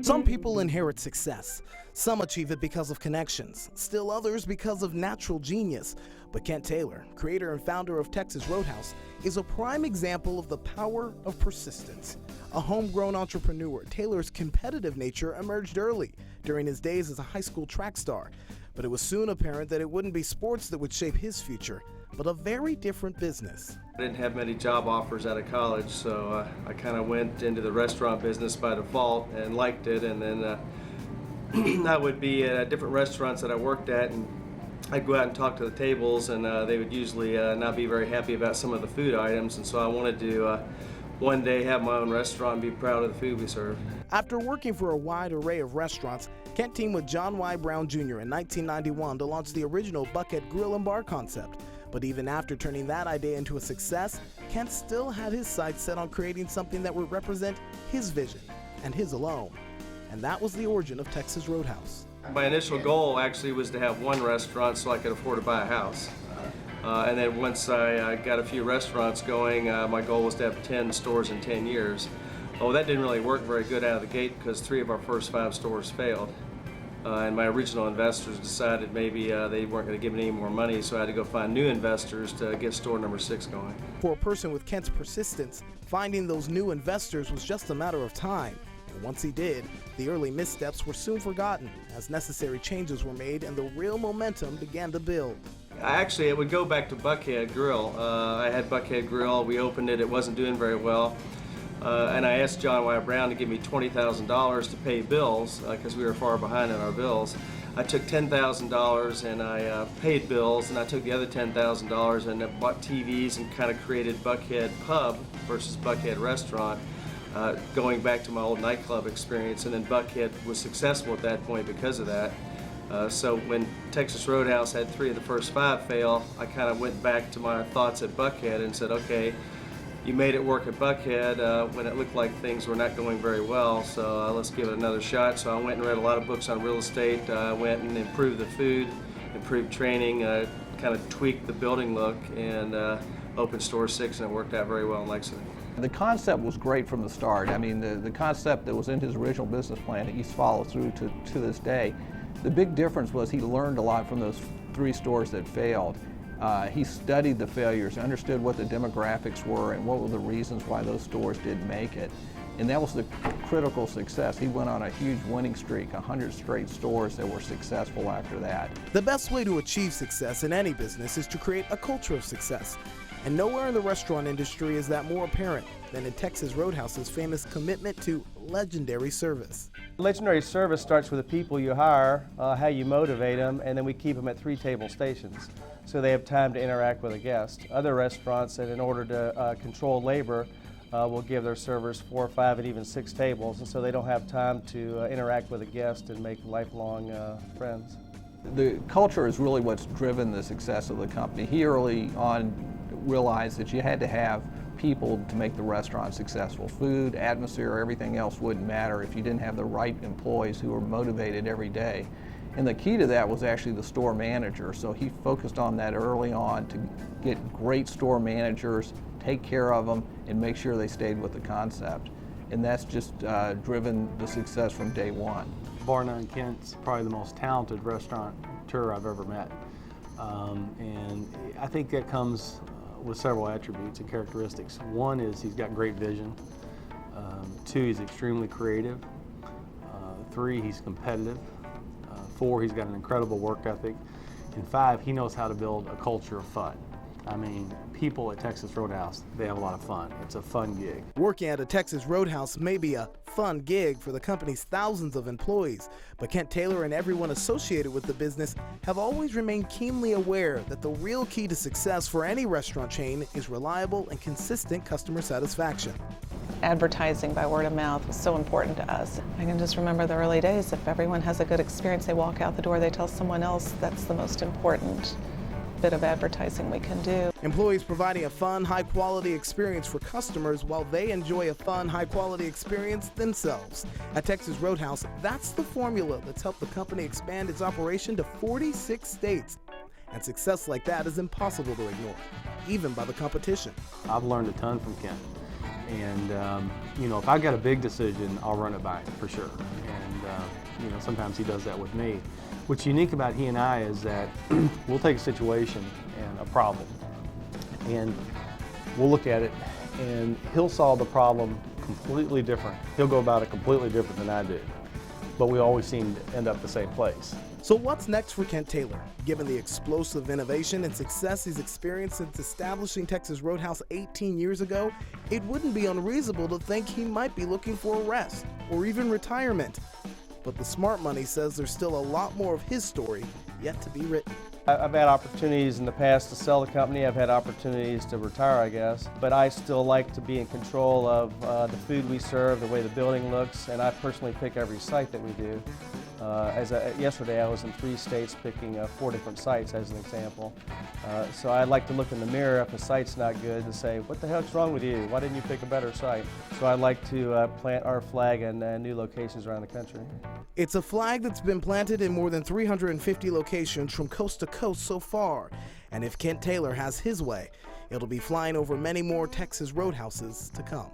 Some people inherit success. Some achieve it because of connections, still others because of natural genius. But Kent Taylor, creator and founder of Texas Roadhouse, is a prime example of the power of persistence. A homegrown entrepreneur, Taylor's competitive nature emerged early during his days as a high school track star. But it was soon apparent that it wouldn't be sports that would shape his future, but a very different business. I didn't have many job offers out of college, so I kind of went into the restaurant business by default and liked it. And then I would be at different restaurants that I worked at, and I'd go out and talk to the tables, and they would usually not be very happy about some of the food items. And so I wanted to one day have my own restaurant and be proud of the food we serve. After working for a wide array of restaurants, Kent teamed with John Y. Brown Jr. in 1991 to launch the original Buckhead Grill and Bar concept. But even after turning that idea into a success, Kent still had his sights set on creating something that would represent his vision and his alone. And that was the origin of Texas Roadhouse. My initial goal actually was to have one restaurant so I could afford to buy a house. And then once I got a few restaurants going, my goal was to have 10 stores in 10 years. Oh, that didn't really work very good out of the gate because 3 of our first 5 stores failed. And my original investors decided maybe they weren't going to give me any more money, so I had to go find new investors to get store number 6 going. For a person with Kent's persistence, finding those new investors was just a matter of time. And once he did, the early missteps were soon forgotten as necessary changes were made and the real momentum began to build. Actually, it would go back to Buckhead Grill. I had Buckhead Grill, we opened it, it wasn't doing very well. And I asked John Y. Brown to give me $20,000 to pay bills because we were far behind on our bills. I took $10,000 and I paid bills, and I took the other $10,000 and I bought TVs and kind of created Buckhead Pub versus Buckhead Restaurant, going back to my old nightclub experience. And then Buckhead was successful at that point because of that. So when Texas Roadhouse had 3 of the first 5 fail, I kind of went back to my thoughts at Buckhead and said, okay, you made it work at Buckhead when it looked like things were not going very well, so let's give it another shot. So I went and read a lot of books on real estate. I went and improved the food, improved training, kind of tweaked the building look, and opened store 6, and it worked out very well in Lexington. The concept was great from the start. I mean, the concept that was in his original business plan that he's followed through to this day. The big difference was he learned a lot from those 3 stores that failed. He studied the failures, understood what the demographics were and what were the reasons why those stores didn't make it. And that was the critical success. He went on a huge winning streak, 100 straight stores that were successful after that. The best way to achieve success in any business is to create a culture of success. And nowhere in the restaurant industry is that more apparent than in Texas Roadhouse's famous commitment to legendary service. Legendary service starts with the people you hire, how you motivate them, and then we keep them at 3 table stations so they have time to interact with a guest. Other restaurants, and in order to control labor, will give their servers 4, 5, and even 6 tables, and so they don't have time to interact with a guest and make lifelong friends. The culture is really what's driven the success of the company. He early on realized that you had to have people to make the restaurant successful. Food, atmosphere, everything else wouldn't matter if you didn't have the right employees who were motivated every day. And the key to that was actually the store manager. So he focused on that early on to get great store managers, take care of them, and make sure they stayed with the concept. And that's just driven the success from day one. Bar none, Kent's probably the most talented restaurateur I've ever met. And I think that comes with several attributes and characteristics. One is he's got great vision. 2, he's extremely creative. 3, he's competitive. 4, he's got an incredible work ethic. And 5, he knows how to build a culture of fun. I mean, people at Texas Roadhouse, they have a lot of fun. It's a fun gig. Working at a Texas Roadhouse may be a fun gig for the company's thousands of employees, but Kent Taylor and everyone associated with the business have always remained keenly aware that the real key to success for any restaurant chain is reliable and consistent customer satisfaction. Advertising by word of mouth was so important to us. I can just remember the early days. If everyone has a good experience, they walk out the door, they tell someone else. That's the most important bit of advertising we can do. Employees providing a fun, high-quality experience for customers while they enjoy a fun, high-quality experience themselves. At Texas Roadhouse, that's the formula that's helped the company expand its operation to 46 states. And success like that is impossible to ignore, even by the competition. I've learned a ton from Kent. And you know, if I got a big decision, I'll run it by him for sure. And you know, sometimes he does that with me. What's unique about he and I is that we'll take a situation and a problem, and we'll look at it, and he'll solve the problem completely different. He'll go about it completely different than I do, but we always seem to end up the same place. So what's next for Kent Taylor? Given the explosive innovation and success he's experienced since establishing Texas Roadhouse 18 years ago, it wouldn't be unreasonable to think he might be looking for a rest or even retirement. But the smart money says there's still a lot more of his story yet to be written. I've had opportunities in the past to sell the company. I've had opportunities to retire, I guess. But I still like to be in control of the food we serve, the way the building looks, and I personally pick every site that we do. Yesterday I was in 3 states picking 4 different sites as an example. So I like to look in the mirror if a site's not good and say, what the heck's wrong with you? Why didn't you pick a better site? So I like to plant our flag in new locations around the country. It's a flag that's been planted in more than 350 locations from coast to coast so far. And if Kent Taylor has his way, it'll be flying over many more Texas roadhouses to come.